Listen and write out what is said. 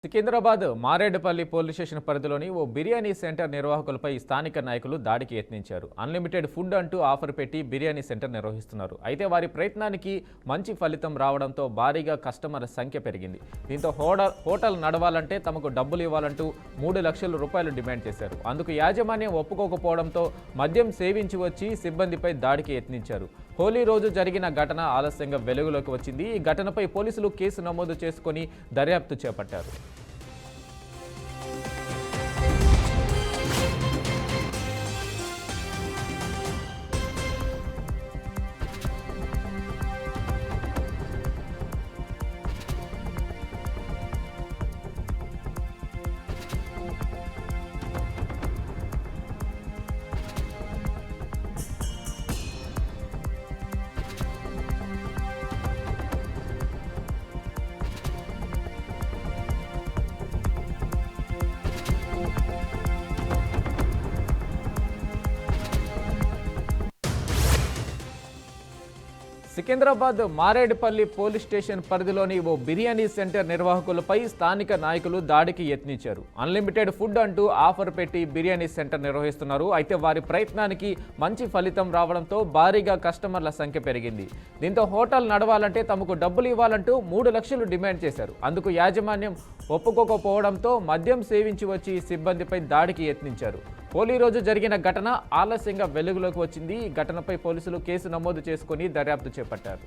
Secunderabad Marredpally police station పరిధిలోని ఓ biryani centre నిర్వాహకులపై స్థానిక నాయకులు దాడికి యత్నించారు. అన్లిమిటెడ్ ఫుడ్ అంటూ ఆఫర్ పెట్టి బిర్యానీ సెంటర్ నిర్వహిస్తున్నారు. అయితే వారి ప్రయత్నానికి మంచి ఫలితం రావడంతో భారీగా కస్టమర్ల సంఖ్య పెరిగింది. దీంతో హోటల్ నడవాలంటే తమకు డబ్బులు ఇవ్వాలంటూ 3 లక్షల రూపాయలు డిమాండ్ చేశారు. అందుకు యాజమాన్యం ఒప్పుకోకపోవడంతో మద్యం సేవించి వచ్చి సిబ్బందిపై దాడికి యత్నించారు. హోలీ రోజు జరిగిన ఘటన ఆలస్యంగా వెలుగులోకి వచ్చింది. ఈ ఘటనపై పోలీసులు కేసు నమోదు చేసుకుని దర్యాప్తు చేపట్టారు. సికింద్రాబాద్ మారేడుపల్లి పోలీస్ స్టేషన్ పరిధిలోని ఓ బిర్యానీ సెంటర్ నిర్వాహకులపై స్థానిక నాయకులు దాడికి యత్నించారు. అన్లిమిటెడ్ ఫుడ్ అంటూ ఆఫర్ పెట్టి బిర్యానీ సెంటర్ నిర్వహిస్తున్నారు. అయితే వారి ప్రయత్నానికి మంచి ఫలితం రావడంతో భారీగా కస్టమర్ల సంఖ్య పెరిగింది. దీంతో హోటల్ నడవాలంటే తమకు డబ్బులు ఇవ్వాలంటూ 3 లక్షలు డిమాండ్ చేశారు. అందుకు యాజమాన్యం ఒప్పుకోకపోవడంతో మద్యం సేవించి వచ్చి సిబ్బందిపై దాడికి యత్నించారు. హోలీ రోజు జరిగిన ఘటన ఆలస్యంగా వెలుగులోకి వచ్చింది. ఈ ఘటనపై పోలీసులు కేసు నమోదు చేసుకుని దర్యాప్తు చేపట్టారు.